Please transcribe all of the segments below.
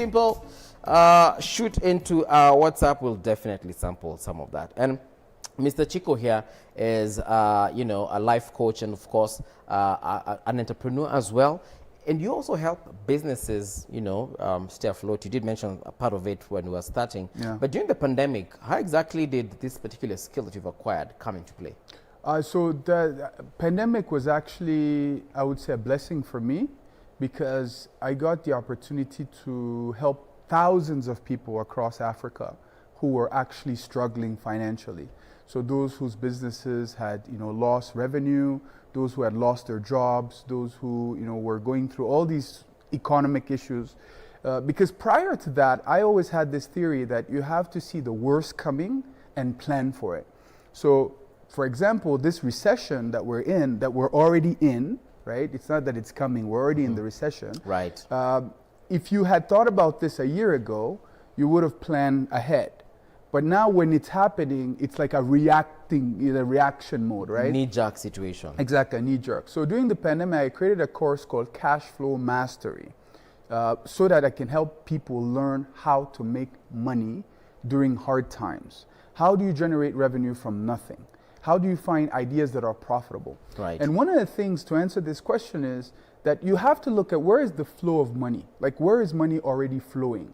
simple. Shoot into our WhatsApp. We'll definitely sample some of that. And Mr. Chico here is, you know, a life coach and, of course, an entrepreneur as well. And you also help businesses, you know, stay afloat. You did mention a part of it when we were starting. Yeah. But during the pandemic, how exactly did this particular skill that you've acquired come into play? So the pandemic was actually, I would say, a blessing for me because I got the opportunity to help thousands of people across Africa who were actually struggling financially. So those whose businesses had, you know, lost revenue, those who had lost their jobs, those who, you know, were going through all these economic issues. Because prior to that, I always had this theory that you have to see the worst coming and plan for it. So, for example, this recession that we're in, that we're already in, right? It's not that it's coming, we're already in the recession. Right. If you had thought about this a year ago, you would have planned ahead. But now when it's happening, it's like a reaction mode, right? Knee-jerk situation. Exactly, a knee-jerk. So during the pandemic, I created a course called Cashflow Mastery so that I can help people learn how to make money during hard times. How do you generate revenue from nothing? How do you find ideas that are profitable? Right. And one of the things to answer this question is that you have to look at where is the flow of money? Like, where is money already flowing?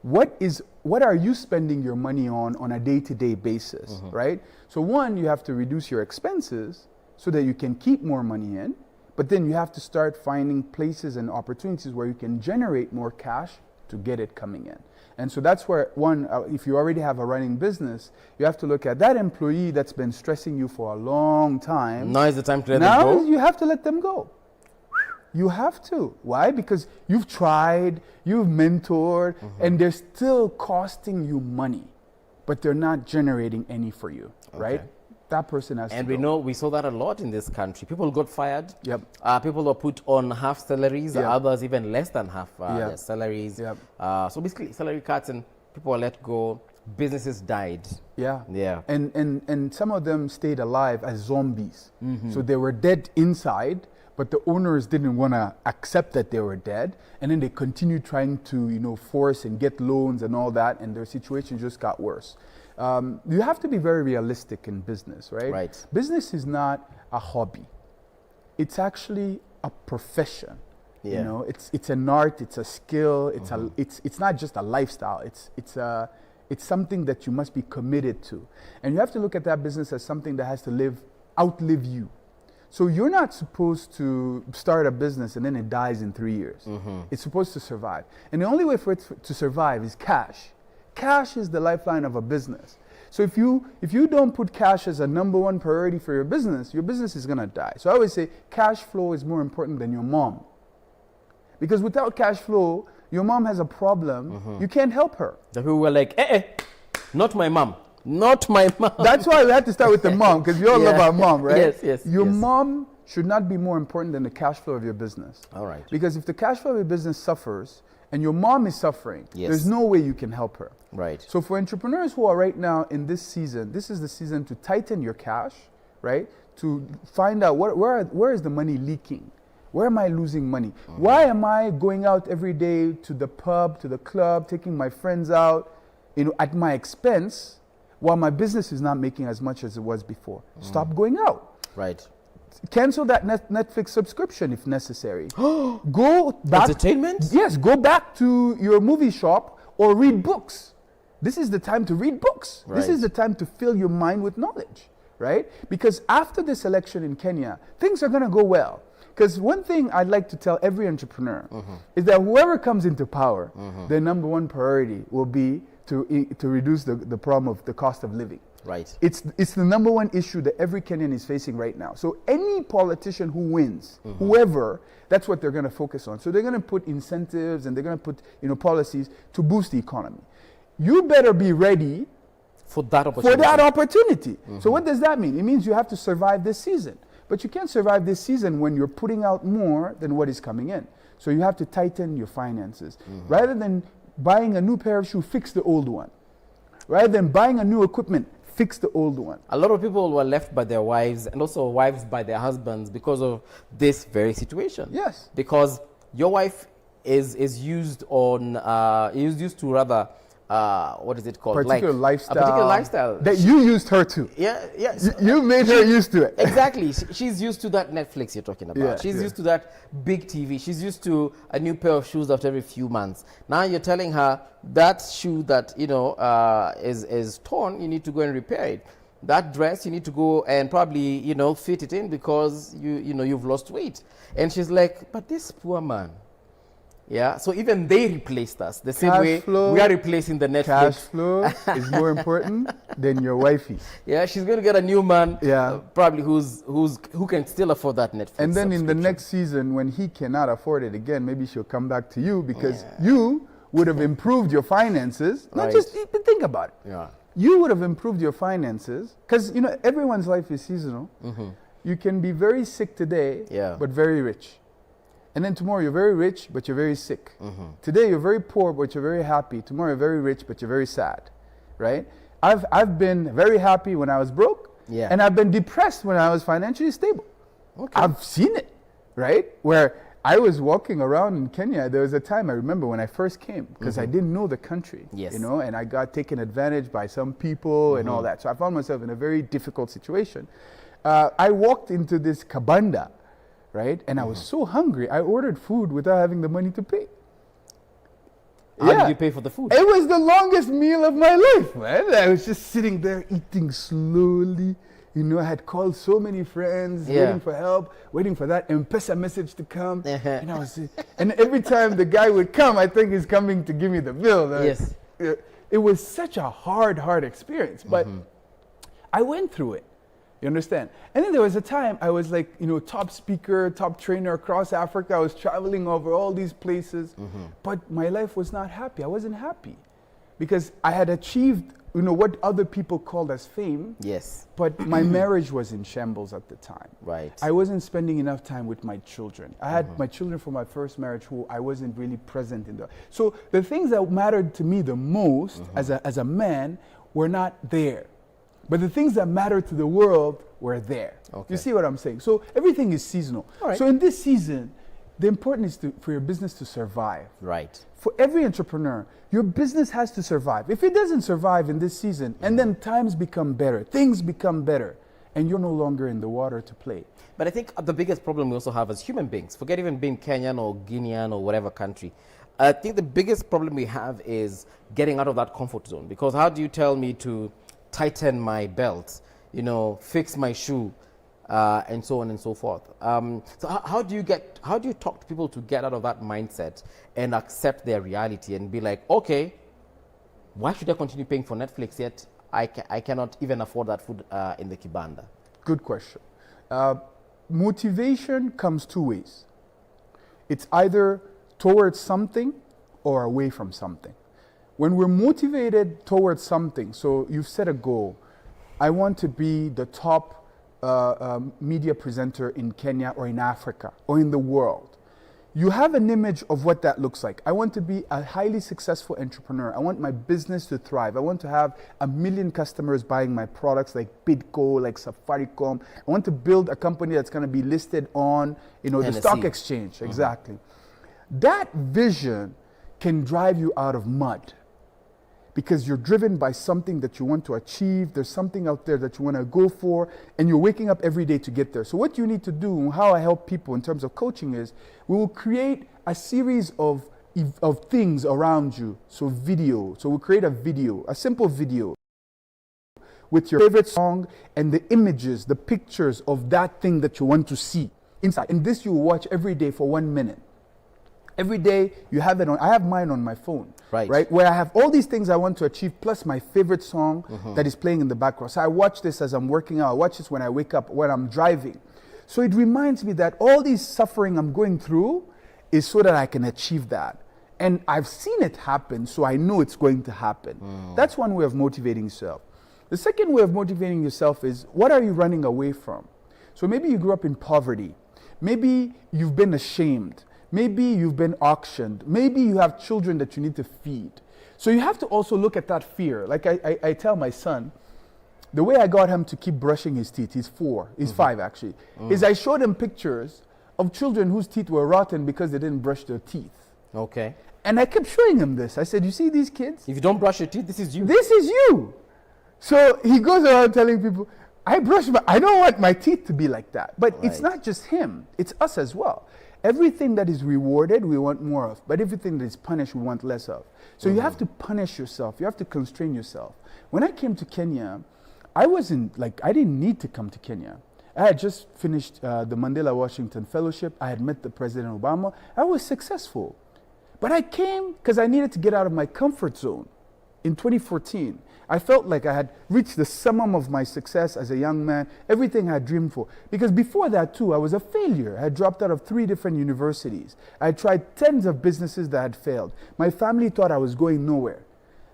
What are you spending your money on a day-to-day basis, right? So one, you have to reduce your expenses so that you can keep more money in, but then you have to start finding places and opportunities where you can generate more cash to get it coming in. And so that's where one, if you already have a running business, you have to look at that employee that's been stressing you for a long time. Now is the time to let them go? Now you have to let them go. You have to. Why? Because you've tried, you've mentored, and they're still costing you money, but they're not generating any for you, right? That person has to go. And we know, we saw that a lot in this country. People got fired. Yep. People were put on half salaries, Yep. others even less than half their salaries. Yep. So basically salary cuts and people were let go. Businesses died. Yeah. Yeah. And some of them stayed alive as zombies. So they were dead inside, but the owners didn't want to accept that they were dead, and then they continued trying to, you know, force and get loans and all that, and their situation just got worse. You have to be very realistic in business, right? Right. Business is not a hobby; it's actually a profession. Yeah. You know, it's an art, it's a skill, it's not just a lifestyle. It's something that you must be committed to, and you have to look at that business as something that has to outlive you. So you're not supposed to start a business and then it dies in 3 years. It's supposed to survive. And the only way for it to survive is cash. Cash is the lifeline of a business. So if you don't put cash as a number one priority for your business is going to die. So I always say cash flow is more important than your mom. Because without cash flow, your mom has a problem. You can't help her. The people were like, not my mom. Not my mom. That's why we have to start with the mom, because we all love our mom, right? Yes. Your mom should not be more important than the cash flow of your business. All right. Because if the cash flow of your business suffers and your mom is suffering, there's no way you can help her. Right. So for entrepreneurs who are right now in this season, this is the season to tighten your cash, right? To find out where is the money leaking? Where am I losing money? Why am I going out every day to the pub, to the club, taking my friends out, you know, at my expense, while my business is not making as much as it was before? Stop going out. Right. Cancel that Netflix subscription if necessary. Go back. Entertainment? Yes, go back to your movie shop or read books. This is the time to read books. Right. This is the time to fill your mind with knowledge, right? Because after this election in Kenya, things are going to go well. Because one thing I'd like to tell every entrepreneur is that whoever comes into power, their number one priority will be to reduce the problem of the cost of living. Right. It's the number one issue that every Kenyan is facing right now. So any politician who wins, whoever, that's what they're going to focus on. So they're going to put incentives and they're going to put, you know, policies to boost the economy. You better be ready for that opportunity. So what does that mean? It means you have to survive this season. But you can't survive this season when you're putting out more than what is coming in. So you have to tighten your finances. Rather than buying a new pair of shoes, fix the old one. Rather than buying a new equipment, fix the old one. A lot of people were left by their wives and also wives by their husbands because of this very situation. Yes. Because your wife is used on is used to rather what is it called? Particular like lifestyle. A particular lifestyle. That you used her to. Yeah, yes. You made her used to it. Exactly. She's used to that Netflix you're talking about. Yeah, She's used to that big TV. She's used to a new pair of shoes after every few months. Now you're telling her that shoe that, you know, is torn, you need to go and repair it. That dress, you need to go and probably, you know, fit it in because you know, you've lost weight. And she's like, but this poor man. Yeah, so even they replaced us the same way we are replacing the Netflix. Cash flow is more important than your wifey. Yeah, she's going to get a new man. Yeah, probably who can still afford that Netflix. And then in the next season, when he cannot afford it again, maybe she'll come back to you because you would have improved your finances. Not just think about it. Yeah, you would have improved your finances because you know everyone's life is seasonal. You can be very sick today, but very rich. And then tomorrow you're very rich, but you're very sick. Today you're very poor, but you're very happy. Tomorrow you're very rich, but you're very sad, right? I've been very happy when I was broke, and I've been depressed when I was financially stable. I've seen it, right? Where I was walking around in Kenya, there was a time I remember when I first came, because I didn't know the country, you know, and I got taken advantage by some people and all that. So I found myself in a very difficult situation. I walked into this kabanda, right? And I was so hungry, I ordered food without having the money to pay. How did you pay for the food? It was the longest meal of my life, man. I was just sitting there eating slowly. You know, I had called so many friends, waiting for help, waiting for that M-Pesa message to come. And I was, and every time the guy would come, I think he's coming to give me the bill. Yes. It was such a hard experience, but I went through it. You understand? And then there was a time I was like, you know, top speaker, top trainer across Africa. I was traveling over all these places, but my life was not happy. I wasn't happy because I had achieved, you know, what other people called as fame. Yes. But my marriage was in shambles at the time. Right. I wasn't spending enough time with my children. I had my children from my first marriage who I wasn't really present in. So the things that mattered to me the most as a man were not there. But the things that matter to the world were there. You see what I'm saying? So everything is seasonal. So in this season, the important is for your business to survive. Right. For every entrepreneur, your business has to survive. If it doesn't survive in this season, and then times become better, things become better, and you're no longer in the water to play. But I think the biggest problem we also have as human beings, forget even being Kenyan or Guinean or whatever country, I think the biggest problem we have is getting out of that comfort zone. Because how do you tell me to tighten my belt, you know, fix my shoe, and so on and so forth. So how do you talk to people to get out of that mindset and accept their reality and be like, okay, why should I continue paying for Netflix yet I cannot even afford that food in the kibanda? Good question. Motivation comes two ways. It's either towards something or away from something. When we're motivated towards something, so you've set a goal, I want to be the top media presenter in Kenya or in Africa or in the world. You have an image of what that looks like. I want to be a highly successful entrepreneur. I want my business to thrive. I want to have 1 million customers buying my products like Bidco, like Safaricom. I want to build a company that's going to be listed on, you know, the stock exchange. Exactly. That vision can drive you out of mud, because you're driven by something that you want to achieve. There's something out there that you want to go for, and you're waking up every day to get there. So what you need to do, and how I help people in terms of coaching, is we will create a series of things around you. So video. So we'll create a video, a simple video with your favorite song and the images, the pictures of that thing that you want to see inside. And this you will watch every day for 1 minute. Every day you have it on. I have mine on my phone, right? Where I have all these things I want to achieve, plus my favorite song that is playing in the background. So I watch this as I'm working out. I watch this when I wake up, when I'm driving. So it reminds me that all this suffering I'm going through is so that I can achieve that. And I've seen it happen, so I know it's going to happen. That's one way of motivating yourself. The second way of motivating yourself is, what are you running away from? So maybe you grew up in poverty. Maybe you've been ashamed. Maybe you've been auctioned. Maybe you have children that you need to feed. So you have to also look at that fear. Like I tell my son, the way I got him to keep brushing his teeth, he's 5 actually, is I showed him pictures of children whose teeth were rotten because they didn't brush their teeth. Okay. And I kept showing him this. I said, you see these kids? If you don't brush your teeth, this is you. This is you. So he goes around telling people, I don't want my teeth to be like that. But it's not just him, it's us as well. Everything that is rewarded, we want more of. But everything that is punished, we want less of. So you have to punish yourself. You have to constrain yourself. When I came to Kenya, I didn't need to come to Kenya. I had just finished the Mandela Washington Fellowship. I had met the President Obama. I was successful. But I came because I needed to get out of my comfort zone. In 2014, I felt like I had reached the summum of my success as a young man, everything I had dreamed for. Because before that too, I was a failure. I had dropped out of 3 different universities. I had tried tens of businesses that had failed. My family thought I was going nowhere.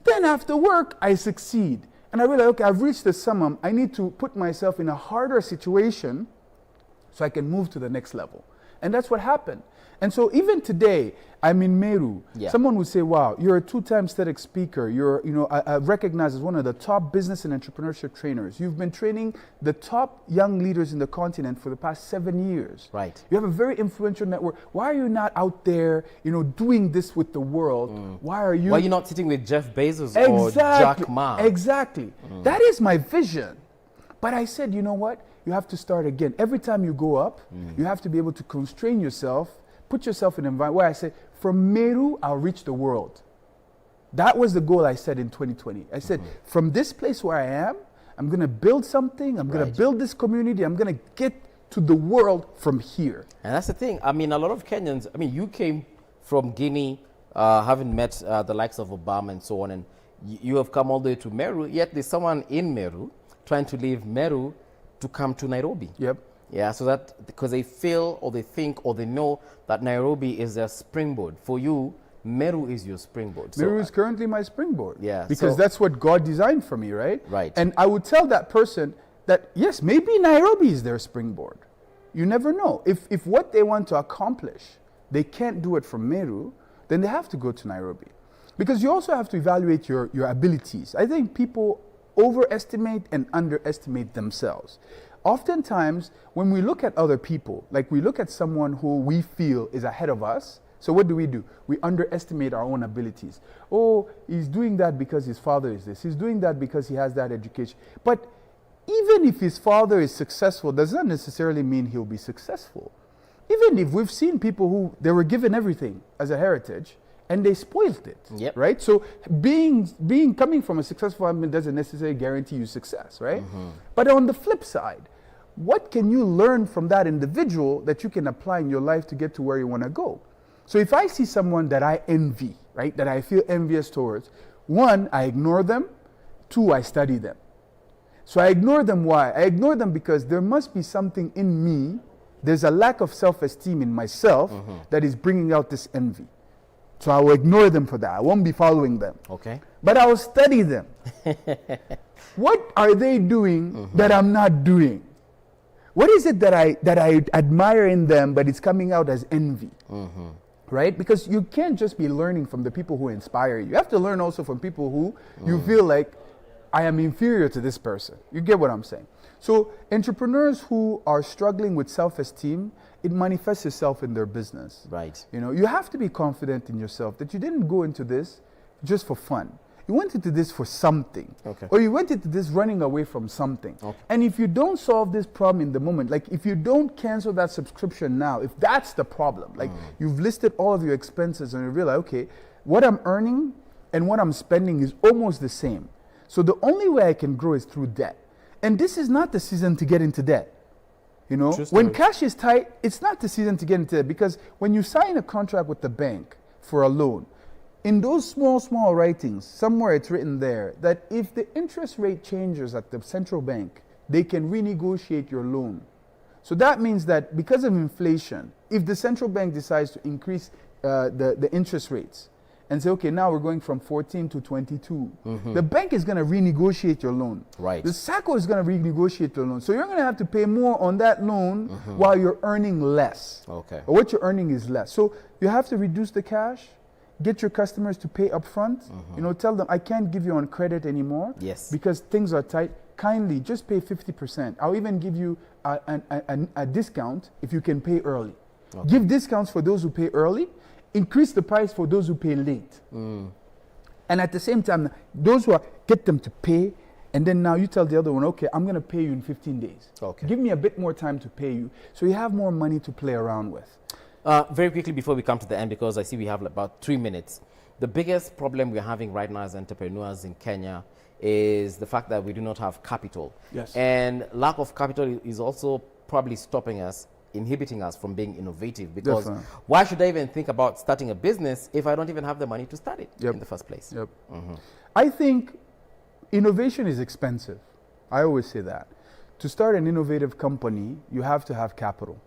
Then after work, I succeed. And I realized, okay, I've reached the summum. I need to put myself in a harder situation so I can move to the next level. And that's what happened. And so even today, I'm in Meru. Yeah. Someone would say, wow, you're a 2-time TEDx speaker. You're recognized as one of the top business and entrepreneurship trainers. You've been training the top young leaders in the continent for the past 7 years. Right. You have a very influential network. Why are you not out there, doing this with the world? Why are you not sitting with Jeff Bezos or Jack Ma? Exactly. That is my vision. But I said, you know what? You have to start again. Every time you go up, you have to be able to constrain yourself, put yourself in an environment where I say, from Meru, I'll reach the world. That was the goal I set in 2020. I said, from this place where I am, I'm going to build something. I'm going to build this community. I'm going to get to the world from here. And that's the thing. I mean, a lot of Kenyans, you came from Guinea, having met the likes of Obama and so on, and you have come all the way to Meru, yet there's someone in Meru trying to leave Meru to come to Nairobi. Yep. Yeah, so that because they feel or they think or they know that Nairobi is their springboard. For you, Meru is your springboard. Meru is currently my springboard. Yeah. Because that's what God designed for me, right? Right. And I would tell that person that, yes, maybe Nairobi is their springboard. You never know. If what they want to accomplish, they can't do it from Meru, then they have to go to Nairobi. Because you also have to evaluate your abilities. I think people overestimate and underestimate themselves. Oftentimes, when we look at other people, like we look at someone who we feel is ahead of us, so what do? We underestimate our own abilities. Oh, he's doing that because his father is this. He's doing that because he has that education. But even if his father is successful, does not necessarily mean he'll be successful. Even if we've seen people who, they were given everything as a heritage, and they spoiled it, right? So coming from a successful family doesn't necessarily guarantee you success, right? But on the flip side, what can you learn from that individual that you can apply in your life to get to where you want to go? So if I see someone that I envy, right, that I feel envious towards, 1, I ignore them. 2, I study them. So I ignore them. Why? I ignore them because there must be something in me. There's a lack of self-esteem in myself that is bringing out this envy. So I will ignore them for that. I won't be following them. Okay. But I will study them. What are they doing that I'm not doing? What is it that I admire in them, but it's coming out as envy? Right? Because you can't just be learning from the people who inspire you. You have to learn also from people who you feel like, I am inferior to this person. You get what I'm saying? So entrepreneurs who are struggling with self-esteem, it manifests itself in their business. Right. You have to be confident in yourself that you didn't go into this just for fun. You went into this for something. Okay. Or you went into this running away from something. Okay. And if you don't solve this problem in the moment, like if you don't cancel that subscription now, if that's the problem, like you've listed all of your expenses and you realize, okay, what I'm earning and what I'm spending is almost the same. So the only way I can grow is through debt. And this is not the season to get into debt. When cash is tight, it's not the season to get into debt, because when you sign a contract with the bank for a loan, in those small writings, somewhere it's written there that if the interest rate changes at the central bank, they can renegotiate your loan. So that means that because of inflation, if the central bank decides to increase the interest rates and say, okay, now we're going from 14 to 22, the bank is going to renegotiate your loan. Right. The SACCO is going to renegotiate your loan. So you're going to have to pay more on that loan while you're earning less. Okay. Or what you're earning is less. So you have to reduce the cash. Get your customers to pay up front. Tell them, I can't give you on credit anymore. Yes. Because things are tight. Kindly, just pay 50%. I'll even give you a discount if you can pay early. Okay. Give discounts for those who pay early, increase the price for those who pay late. And at the same time, those who get them to pay, and then now you tell the other one, okay, I'm going to pay you in 15 days. Okay. Give me a bit more time to pay you, so you have more money to play around with. Very quickly before we come to the end, because I see we have about 3 minutes. The biggest problem we're having right now as entrepreneurs in Kenya is the fact that we do not have capital. Yes. And lack of capital is also probably stopping us, inhibiting us from being innovative, because why should I even think about starting a business if I don't even have the money to start it in the first place? I think innovation is expensive. I always say that. To start an innovative company, you have to have capital.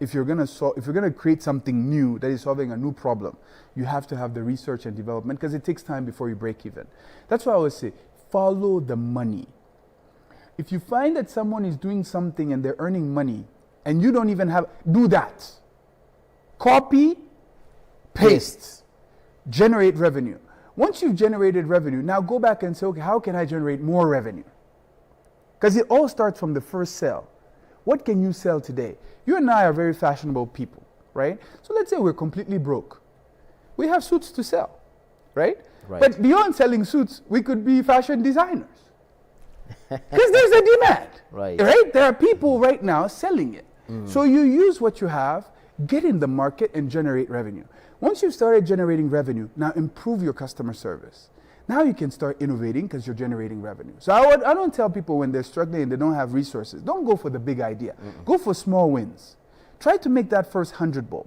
If you're going to create something new that is solving a new problem, you have to have the research and development, because it takes time before you break even. That's why I always say, follow the money. If you find that someone is doing something and they're earning money and you don't even have, do that. Copy, paste, generate revenue. Once you've generated revenue, now go back and say, okay, how can I generate more revenue? Because it all starts from the first sale. What can you sell today? You and I are very fashionable people, right? So let's say we're completely broke. We have suits to sell, right? But beyond selling suits, we could be fashion designers. Because there's a demand, right? There are people right now selling it. So you use what you have, get in the market and generate revenue. Once you've started generating revenue, now improve your customer service. Now you can start innovating because you're generating revenue. So I don't tell people when they're struggling and they don't have resources, don't go for the big idea. Go for small wins. Try to make that first 100 bulb.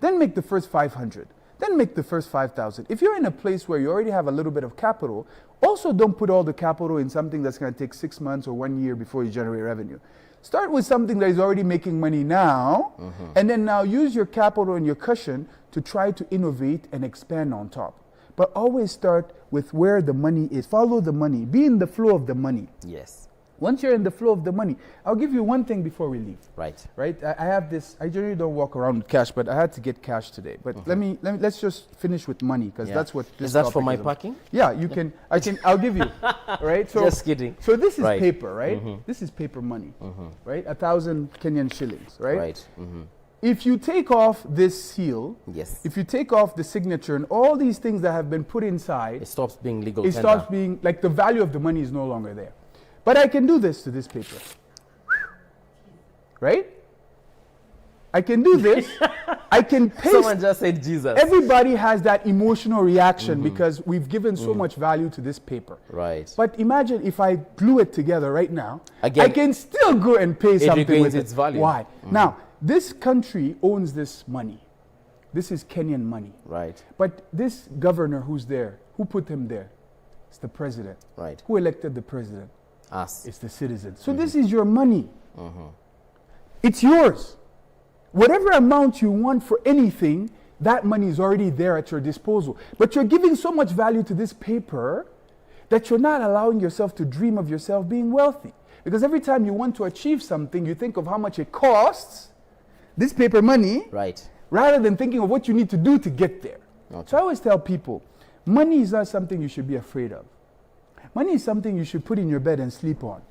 Then make the first 500. Then make the first 5,000. If you're in a place where you already have a little bit of capital, also don't put all the capital in something that's going to take 6 months or 1 year before you generate revenue. Start with something that is already making money now, and then now use your capital and your cushion to try to innovate and expand on top. But always start with where the money is. Follow the money. Be in the flow of the money. Yes. Once you're in the flow of the money, I'll give you one thing before we leave. Right. I have this. I generally don't walk around with cash, but I had to get cash today. But let's just finish with money, because that's what this is. That for topic my is parking? Yeah, you can. I'll give you. Right. So just kidding. So this is paper, right? This is paper money, right? 1,000 Kenyan shillings, right? Right. If you take off this seal, if you take off the signature and all these things that have been put inside, it stops being legal tender. It stops being, like, the value of the money is no longer there. But I can do this to this paper. Right? I can do this. I can paste. Someone just said Jesus. Everybody has that emotional reaction because we've given so much value to this paper. Right. But imagine if I glue it together right now, again, I can still go and pay something with its value. Why? Now, this country owns this money. This is Kenyan money. Right. But this governor who's there, who put him there? It's the president. Right. Who elected the president? Us. It's the citizens. So this is your money. It's yours. Whatever amount you want for anything, that money is already there at your disposal. But you're giving so much value to this paper that you're not allowing yourself to dream of yourself being wealthy. Because every time you want to achieve something, you think of how much it costs, this paper money, rather than thinking of what you need to do to get there. So I always tell people, money is not something you should be afraid of. Money is something you should put in your bed and sleep on.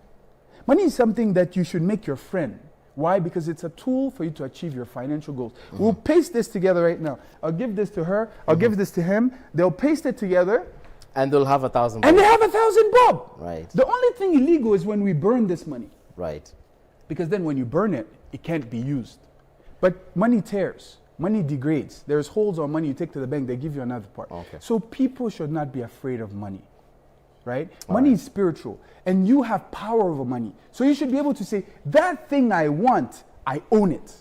Money is something that you should make your friend. Why? Because it's a tool for you to achieve your financial goals. We'll paste this together right now. I'll give this to her. I'll give this to him. They'll paste it together. And they'll have 1,000 bob. And they have 1,000 bob. Right. The only thing illegal is when we burn this money. Right. Because then when you burn it, it can't be used. But money tears. Money degrades. There's holes on money you take to the bank, they give you another part. So people should not be afraid of money. Right? Money is spiritual, and you have power over money. So you should be able to say, that thing I want, I own it.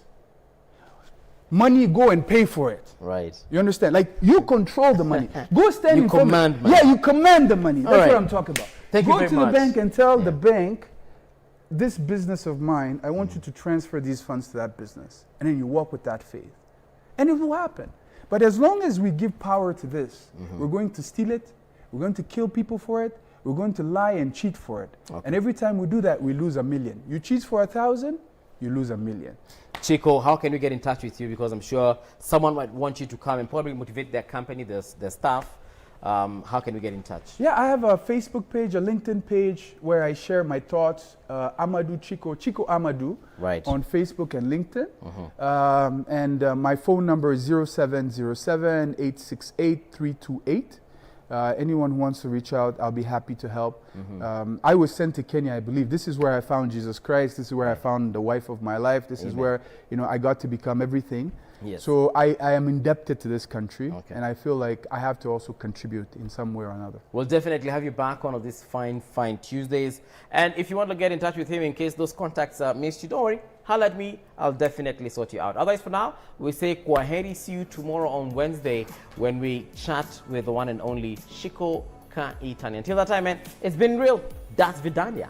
Money, go and pay for it. Right. You understand? Like, you control the money. Go stand in front of money. Yeah, you command the money. That's what I'm talking about. Thank you very much. Go to the bank and tell the bank, this business of mine, I want you to transfer these funds to that business. And then you walk with that faith. And it will happen. But as long as we give power to this, we're going to steal it. We're going to kill people for it. We're going to lie and cheat for it. And every time we do that, we lose 1 million. You cheat for 1,000, you lose 1 million. Chico, how can we get in touch with you? Because I'm sure someone might want you to come and probably motivate their company, their staff, how can we get in touch? Yeah, I have a Facebook page, a LinkedIn page where I share my thoughts. Amadou Chico, Chico Amadou, Right. on Facebook and LinkedIn. My phone number is 0707 868 328. Anyone who wants to reach out, I'll be happy to help. I was sent to Kenya, I believe. This is where I found Jesus Christ. This is where I found the wife of my life. This is where, I got to become everything. Yes. So I am indebted to this country, Okay. and I feel like I have to also contribute in some way or another. We'll definitely have you back one of these fine Tuesdays. And if you want to get in touch with him in case those contacts are missed, you don't worry. Holler at me. I'll definitely sort you out. Otherwise, for now, we say kwaheri. See you tomorrow on Wednesday when we chat with the one and only Chico K24. Until that time, man, it's been real. That's Vidania.